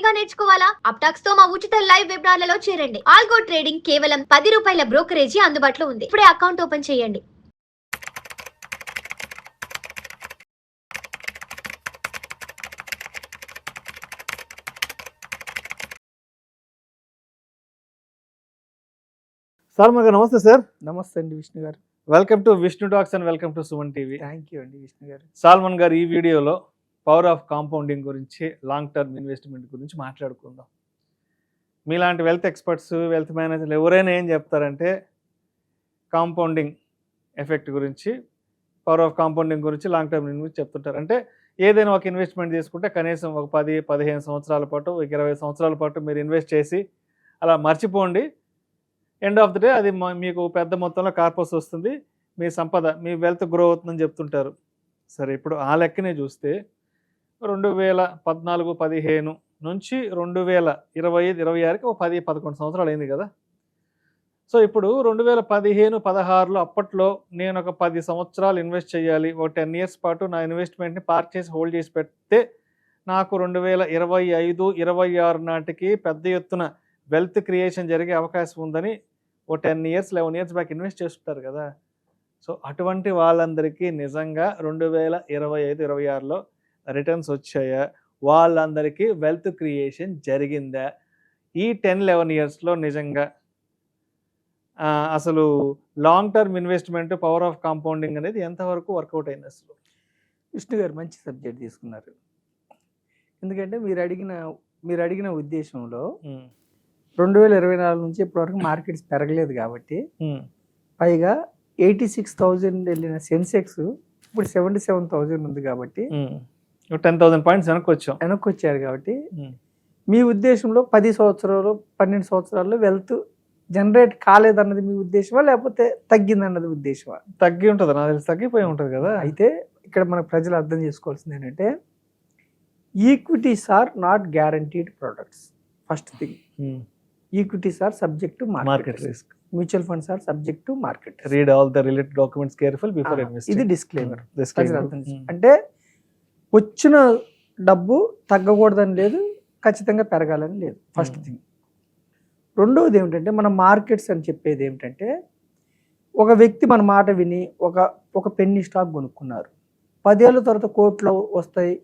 గా నేర్చుకోవాలా? అప్టాక్స్ తో మా ఉచిత లైవ్ వెబినార్లలో చేరండి. ఆల్గో ట్రేడింగ్ కేవలం ₹10 బ్రోకరేజీ అందుబాటులో ఉంది. ఇప్పుడే అకౌంట్ ఓపెన్ చేయండి. సాల్మన్ గారు నమస్తే సార్. నమస్తే అండి విష్ణు గారు. Welcome to Vishnu talks and welcome to Suman TV. Thank you అండి విష్ణు గారు. సాల్మన్ గారు, ఈ వీడియోలో పవర్ ఆఫ్ కాంపౌండింగ్ గురించి, లాంగ్ టర్మ్ ఇన్వెస్ట్మెంట్ గురించి మాట్లాడుకుందాం. మీలాంటి వెల్త్ ఎక్స్పర్ట్స్, వెల్త్ మేనేజర్లు ఎవరైనా ఏం చెప్తారంటే కాంపౌండింగ్ ఎఫెక్ట్ గురించి, పవర్ ఆఫ్ కాంపౌండింగ్ గురించి, లాంగ్ టర్మ్ గురించి చెప్తుంటారు. అంటే ఏదైనా ఒక ఇన్వెస్ట్మెంట్ తీసుకుంటే కనీసం ఒక 10-15 సంవత్సరాల పాటు, 20 సంవత్సరాల పాటు మీరు ఇన్వెస్ట్ చేసి అలా మర్చిపోండి. ఎండ్ ఆఫ్ ది డే అది మీకు పెద్ద మొత్తంలో కార్పస్ వస్తుంది, మీ సంపద, మీ వెల్త్ గ్రో అవుతుందని చెప్తుంటారు. సరే, ఇప్పుడు ఆ లెక్కనే చూస్తే 2014-15 నుంచి 2025-26కి ఒక 10-11 సంవత్సరాలు అయింది కదా. సో ఇప్పుడు 2015-16లో అప్పట్లో నేను ఒక 10 సంవత్సరాలు ఇన్వెస్ట్ చేయాలి, ఒక 10 ఇయర్స్ పాటు నా ఇన్వెస్ట్మెంట్ని పార్క్ చేసి హోల్డ్ చేసి పెడితే నాకు 2025-26 నాటికి పెద్ద ఎత్తున వెల్త్ క్రియేషన్ జరిగే అవకాశం ఉందని ఓ 10 ఇయర్స్ 11 ఇయర్స్ బ్యాక్ ఇన్వెస్ట్ చేస్తుంటారు కదా. సో అటువంటి వాళ్ళందరికీ నిజంగా 2025-26లో రిటర్న్స్ వచ్చాయా? వాళ్ళందరికీ వెల్త్ క్రియేషన్ జరిగిందా? ఈ 10-11 ఇయర్స్లో నిజంగా అసలు long term investment, power of compounding అనేది ఎంతవరకు వర్కౌట్ అయింది అసలు? విష్ణు గారు మంచి సబ్జెక్ట్ తీసుకున్నారు. ఎందుకంటే మీరు అడిగిన ఉద్దేశంలో 2024 నుంచి ఇప్పటివరకు మార్కెట్స్ పెరగలేదు కాబట్టి, పైగా 86,000 వెళ్ళిన సెన్సెక్స్ ఇప్పుడు 77,000 ఉంది కాబట్టి 10,000 పాయింట్స్ వెనక్కి వచ్చారు కాబట్టి, మీ ఉద్దేశంలో 10 సంవత్సరాలు 12 సంవత్సరాల్లో వెల్త్ జనరేట్ కాలేదన్నది మీ ఉద్దేశమా, లేకపోతే తగ్గిందన్నది ఉద్దేశమా? తగ్గి ఉంటుంది, నాకు తెలిసి తగ్గిపోయి ఉంటుంది కదా. అయితే ఇక్కడ మన ప్రజలు అర్థం చేసుకోవాల్సింది ఏంటంటే, equities are not guaranteed products. First thing, equities are subject to market risk. Mutual funds are subject to market. Read all the related documents careful before investing. ఇది డిస్క్లైమర్. అంటే వచ్చిన డబ్బు తగ్గకూడదని లేదు, ఖచ్చితంగా పెరగాలని లేదు. First thing. రెండవది ఏమిటంటే, మన మార్కెట్స్ అని చెప్పేది ఏమిటంటే, ఒక వ్యక్తి మన మాట విని ఒక పెన్నీ స్టాక్ కొనుక్కున్నారు, 10 ఏళ్ళ తర్వాత కోట్లు వస్తాయి,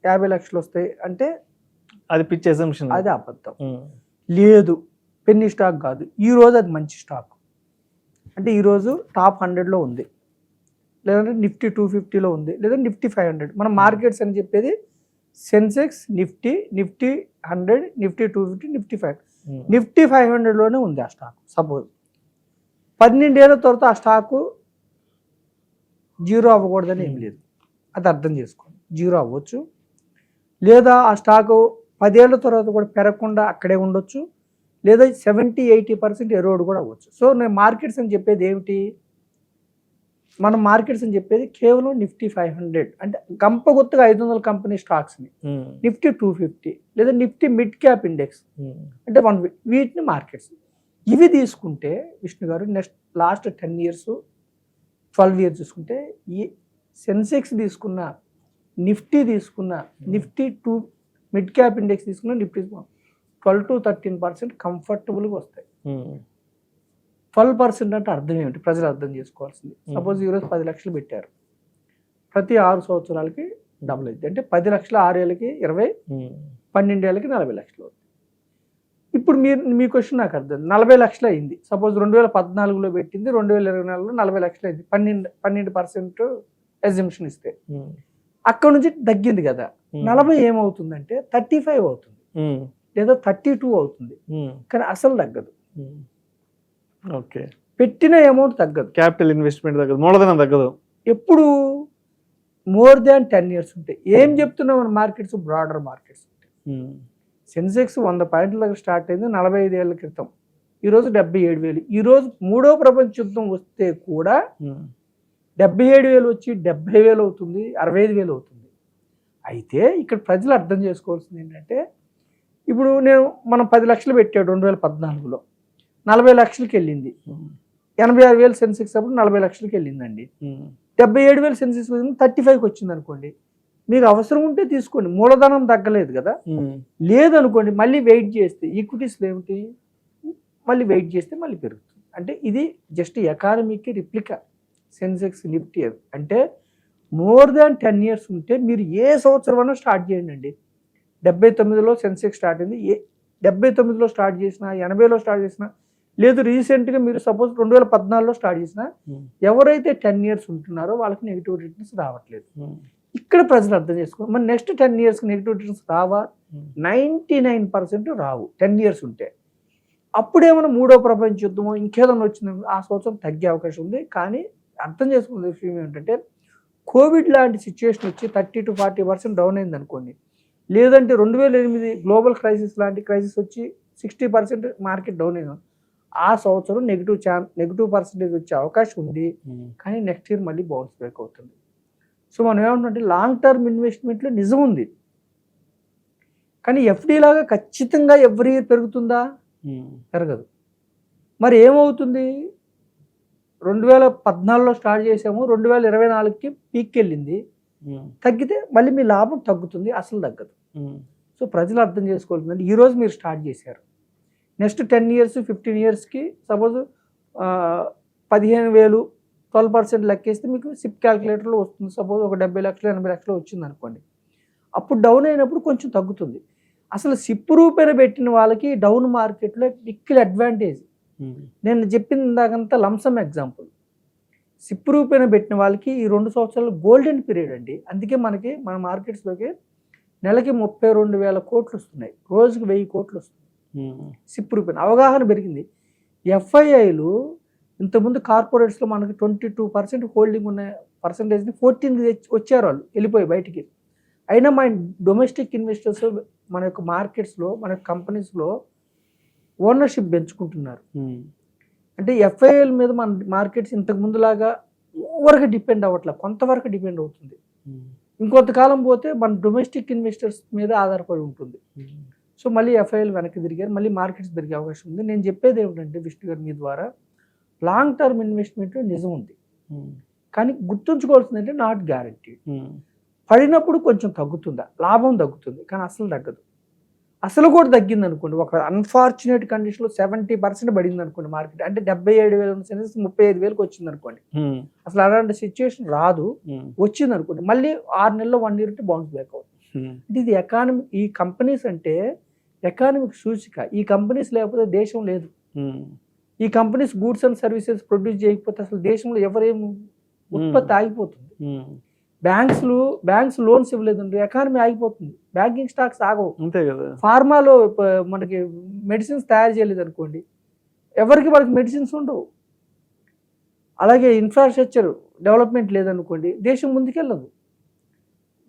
50 లక్షలు వస్తాయి అంటే అది పిచ్ అసంప్షన్, అది అబద్ధం. లేదు, పెన్నీ స్టాక్ కాదు, ఈరోజు అది మంచి స్టాక్ అంటే ఈరోజు టాప్ 100లో ఉంది, లేదంటే నిఫ్టీ 250లో ఉంది, లేదా నిఫ్టీ 500. మన మార్కెట్స్ అని చెప్పేది Sensex, Nifty 100, Nifty 250, Nifty 500. Nifty 500లోనే ఉంది ఆ స్టాక్. సపోజ్ 12 ఏళ్ళ తర్వాత ఆ స్టాకు జీరో అవ్వకూడదని ఏం లేదు, అది అర్థం చేసుకోండి. జీరో అవ్వచ్చు, లేదా ఆ స్టాకు 10 ఏళ్ళ తర్వాత కూడా పెరగకుండా అక్కడే ఉండొచ్చు, లేదా 70-80% ఎరోడ్ కూడా అవ్వచ్చు. సో నేను మార్కెట్స్ అని చెప్పేది ఏమిటి? మన మార్కెట్స్ అని చెప్పేది కేవలం నిఫ్టీ 500 అంటే గంపగుత్తగా 500 కంపెనీ స్టాక్స్ని, నిఫ్టీ 250 లేదా నిఫ్టీ మిడ్ క్యాప్ ఇండెక్స్ అంటే వీటిని మార్కెట్స్. ఇవి తీసుకుంటే విష్ణు గారు, లాస్ట్ 10 ఇయర్స్ 12 ఇయర్స్ చూసుకుంటే, ఈ సెన్సెక్స్ తీసుకున్న, నిఫ్టీ తీసుకున్న, నిఫ్టీ 2 మిడ్ క్యాప్ ఇండెక్స్ తీసుకున్న, నిఫ్టీ 12-13% కంఫర్టబుల్గా వస్తాయి. 12% అంటే అర్థం ఏమిటి? ప్రజలు అర్థం చేసుకోవాల్సింది. సపోజ్ ఈరోజు 10 లక్షలు పెట్టారు, ప్రతి 6 సంవత్సరాలకి డబుల్ అయింది. అంటే 10 లక్షలు 6 ఏళ్ళకి 20, 12 ఏళ్ళకి 40 లక్షలు అవుతుంది. ఇప్పుడు మీ క్వశ్చన్ నాకు అర్థం, 40 లక్షలు అయింది. సపోజ్ 2014లో పెట్టింది, 2024లో 40 లక్షలు అయింది, 12% ఎగ్జంప్షన్ ఇస్తే అక్కడ నుంచి తగ్గింది కదా. 40 ఏమవుతుందంటే 35 అవుతుంది, లేదా 32 అవుతుంది, కానీ అసలు తగ్గదు. ఓకే, పెట్టిన అమౌంట్ తగ్గదు, క్యాపిటల్ ఇన్వెస్ట్మెంట్ తగ్గదు, మూలధనం తగ్గదు. ఎప్పుడు మోర్ దాన్ 10 ఇయర్స్ ఉంటాయి. ఏం చెప్తున్నాం? మన మార్కెట్స్ బ్రాడర్ మార్కెట్స్ ఉంటాయి. సెన్సెక్స్ 100 పాయింట్ల దగ్గర స్టార్ట్ అయింది 45 ఏళ్ల క్రితం, ఈరోజు 77,000. ఈరోజు 3వ ప్రపంచ యుద్ధం వస్తే కూడా 77,000 వచ్చి 70,000 అవుతుంది, 65,000 అవుతుంది. అయితే ఇక్కడ ప్రజలు అర్థం చేసుకోవాల్సింది ఏంటంటే, ఇప్పుడు మనం 10 లక్షలు పెట్టాడు 2014లో, 40 లక్షలకి వెళ్ళింది. 86,000 సెన్సెక్స్ అప్పుడు 40 లక్షలకి వెళ్ళిందండి. 77,000 సెన్సెక్స్ 35కి వచ్చింది అనుకోండి, మీకు అవసరం ఉంటే తీసుకోండి, మూలధనం తగ్గలేదు కదా. లేదనుకోండి మళ్ళీ వెయిట్ చేస్తే ఈక్విటీస్లో ఏమిటి, మళ్ళీ వెయిట్ చేస్తే మళ్ళీ పెరుగుతుంది. అంటే ఇది జస్ట్ ఎకానమీకి రిప్లికా సెన్సెక్స్ నిఫ్టీ. అవి అంటే మోర్ దాన్ 10 years ఉంటే మీరు ఏ సంవత్సరం స్టార్ట్ చేయండి అండి. 79లో సెన్సెక్స్ స్టార్ట్ అయింది, 79లో స్టార్ట్ చేసిన, 80లో స్టార్ట్ చేసిన, లేదు రీసెంట్గా మీరు సపోజ్ 2014లో స్టార్ట్ చేసిన, ఎవరైతే 10 years ఉంటున్నారో వాళ్ళకి నెగిటివ్ రిటర్న్స్ రావట్లేదు. ఇక్కడ ప్రజలు అర్థం చేసుకోవాలి, మరి నెక్స్ట్ 10 yearsకి నెగిటివ్ రిటర్న్స్ రావా? 99% రావు 10 years ఉంటే. అప్పుడేమైనా మూడో ప్రపంచ యుద్ధమో ఇంకేదైనా వచ్చిందో ఆ సంవత్సరం తగ్గే అవకాశం ఉంది. కానీ అర్థం చేసుకునే విషయం ఏంటంటే కోవిడ్ లాంటి సిచ్యువేషన్ వచ్చి 30 to 40% డౌన్ అయింది అనుకోండి, లేదంటే 2008 గ్లోబల్ క్రైసిస్ లాంటి క్రైసిస్ వచ్చి 60% మార్కెట్ డౌన్ అయింది, ఆ సంవత్సరం నెగిటివ్ పర్సెంటేజ్ వచ్చే అవకాశం ఉంది. కానీ నెక్స్ట్ ఇయర్ మళ్ళీ బౌన్స్ బ్యాక్ అవుతుంది. సో మనం ఏమంటుంటే లాంగ్ టర్మ్ ఇన్వెస్ట్మెంట్లో నిజం ఉంది, కానీ ఎఫ్డి లాగా ఖచ్చితంగా ఎవ్రీ ఇయర్ పెరుగుతుందా? పెరగదు. మరి ఏమవుతుంది? 2014లో స్టార్ట్ చేసాము, 2024కి పీక్కి వెళ్ళింది, తగ్గితే మళ్ళీ మీ లాభం తగ్గుతుంది, అసలు తగ్గదు. సో ప్రజలు అర్థం చేసుకోవాల్సిందంటే ఈరోజు మీరు స్టార్ట్ చేశారు, నెక్స్ట్ 10 years 15 yearsకి సపోజ్ 15,000 12% లెక్కేస్తే మీకు సిప్ క్యాలిక్యులేటర్లో వస్తుంది. సపోజ్ ఒక 70 లక్షలు 80 లక్షలు వచ్చింది అనుకోండి, అప్పుడు డౌన్ అయినప్పుడు కొంచెం తగ్గుతుంది. అసలు సిప్ రూపాయన పెట్టిన వాళ్ళకి డౌన్ మార్కెట్లో మిక్కిలి అడ్వాంటేజ్. నేను చెప్పింది ఇందాకంతా లంసమ్ ఎగ్జాంపుల్. సిప్ రూపాయన పెట్టిన వాళ్ళకి ఈ 2 సంవత్సరాలు గోల్డెన్ పీరియడ్ అండి. అందుకే మన మార్కెట్స్లోకి నెలకి 32,000 కోట్లు వస్తున్నాయి, రోజుకి 1000 కోట్లు వస్తున్నాయి సిప్ రూపాయన. అవగాహన పెరిగింది. ఎఫ్ఐఐలు ఇంతకుముందు కార్పొరేట్స్లో మనకి 22% హోల్డింగ్ ఉన్న పర్సంటేజ్ని 14కి వచ్చారు, వాళ్ళు వెళ్ళిపోయి బయటికి. అయినా మన డొమెస్టిక్ ఇన్వెస్టర్స్ మన యొక్క మార్కెట్స్లో మన కంపెనీస్లో ఓనర్షిప్ పెంచుకుంటున్నారు. అంటే ఎఫ్ఐఐల మీద మన మార్కెట్స్ ఇంతకు ముందులాగా ఓవర్గా డిపెండ్ అవ్వట్లేదు, కొంతవరకు డిపెండ్ అవుతుంది. ఇంకొంతకాలం పోతే మన డొమెస్టిక్ ఇన్వెస్టర్స్ మీద ఆధారపడి ఉంటుంది. సో మళ్ళీ ఎఫ్ఐఐలు వెనక్కి తిరిగారు, మళ్ళీ మార్కెట్స్ పెరిగే అవకాశం ఉంది. నేను చెప్పేది ఏమిటంటే విష్ణు గారు మీ ద్వారా, లాంగ్ టర్మ్ ఇన్వెస్ట్మెంట్లో నిజం ఉంది, కానీ గుర్తుంచుకోవాల్సిందంటే నాట్ గ్యారంటీ. పడినప్పుడు కొంచెం తగ్గుతుందా, లాభం తగ్గుతుంది, కానీ అసలు తగ్గదు. అసలు కూడా తగ్గింది అనుకోండి, ఒక అన్ఫార్చునేట్ కండిషన్లో 70% పడింది అనుకోండి మార్కెట్, అంటే 77,000 సెన్సెక్స్ 35,000కి వచ్చింది అనుకోండి. అసలు అలాంటి సిచ్యువేషన్ రాదు, వచ్చింది అనుకోండి మళ్ళీ 6 నెలల్లో 1 year బౌన్స్ బ్యాక్ అవుతుంది. అంటే ఇది ఎకానమీ, ఈ కంపెనీస్ అంటే ఎకానమిక్ సూచిక. ఈ కంపెనీస్ లేకపోతే దేశం లేదు. ఈ companies goods and services produce చేయకపోతే అసలు దేశంలో ఎవరేం ఉత్పత్తి ఆగిపోతుంది. బ్యాంక్స్ లోన్స్ ఇవ్వలేదండి, ఎకానమీ ఆగిపోతుంది, బ్యాంకింగ్ స్టాక్స్ ఆగవు. అంతే కదా. ఫార్మాలో మనకి మెడిసిన్స్ తయారు చేయలేదు అనుకోండి, ఎవరికి మనకి మెడిసిన్స్ ఉండవు. అలాగే ఇన్ఫ్రాస్ట్రక్చర్ డెవలప్మెంట్ లేదనుకోండి, దేశం ముందుకెళ్ళదు.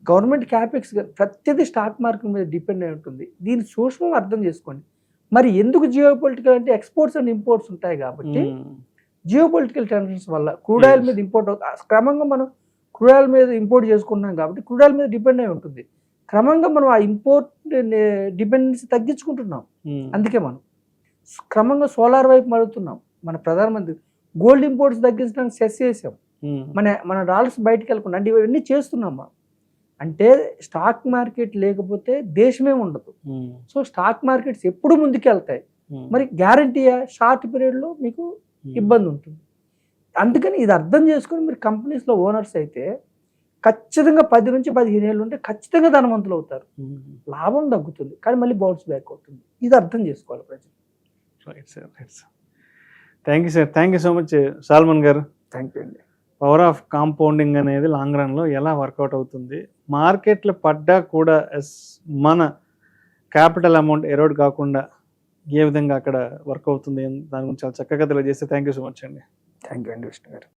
గవర్నమెంట్ క్యాపెక్స్ ప్రతిదీ స్టాక్ మార్కెట్ మీద డిపెండ్ అయి ఉంటుంది. దీన్ని సూక్ష్మంగా అర్థం చేసుకోండి. మరి ఎందుకు జియోపొలిటికల్ అంటే ఎక్స్పోర్ట్స్ అండ్ ఇంపోర్ట్స్ ఉంటాయి కాబట్టి, జియోపొలిటికల్ టెన్షన్స్ వల్ల క్రూడ్ ఆయిల్ మీద ఇంపోర్ట్ అవుతుంది. క్రమంగా మనం క్రూడ్ ఆయిల్ మీద ఇంపోర్ట్ చేసుకుంటున్నాం కాబట్టి క్రూడ్ ఆయిల్ మీద డిపెండ్ అయి ఉంటుంది. క్రమంగా మనం ఆ ఇంపోర్ట్ డిపెండెన్సీ తగ్గించుకుంటున్నాం. అందుకే మనం క్రమంగా సోలార్ వైపు మడుతున్నాం. మన ప్రధానమంత్రి గోల్డ్ ఇంపోర్ట్స్ తగ్గించడానికి సెస్ చేసాం, మన డాలర్స్ బయటకు వెళ్ళకుండా. అంటే ఇవన్నీ చేస్తున్నాం. అంటే స్టాక్ మార్కెట్ లేకపోతే దేశమే ఉండదు. సో స్టాక్ మార్కెట్స్ ఎప్పుడు ముందుకెళ్తాయి, మరి గ్యారంటీయా? షార్ట్ పీరియడ్లో మీకు ఇబ్బంది ఉంటుంది. అందుకని ఇది అర్థం చేసుకొని మీరు కంపెనీస్లో ఓనర్స్ అయితే ఖచ్చితంగా 10 నుంచి 15 ఏళ్ళు ఉంటే ఖచ్చితంగా ధనవంతులు అవుతారు, లాభం తగ్గుతుంది, కానీ మళ్ళీ బౌన్స్ బ్యాక్ అవుతుంది. ఇది అర్థం చేసుకోవాలి ప్రజలు. Right sir, right sir. Thank you sir, thank you so much Salman గారు. థ్యాంక్ యూ అండి. పవర్ ఆఫ్ కాంపౌండింగ్ అనేది లాంగ్ రన్లో ఎలా వర్కౌట్ అవుతుంది, మార్కెట్లు పడ్డా కూడా మన క్యాపిటల్ అమౌంట్ ఎరోడ్ కాకుండా ఏ విధంగా అక్కడ వర్క్ అవుతుంది దాని గురించి చాలా చక్కగా తెలియజేస్తే థ్యాంక్ యూ సో మచ్ అండి. థ్యాంక్ యూ అండి విష్ణు గారు.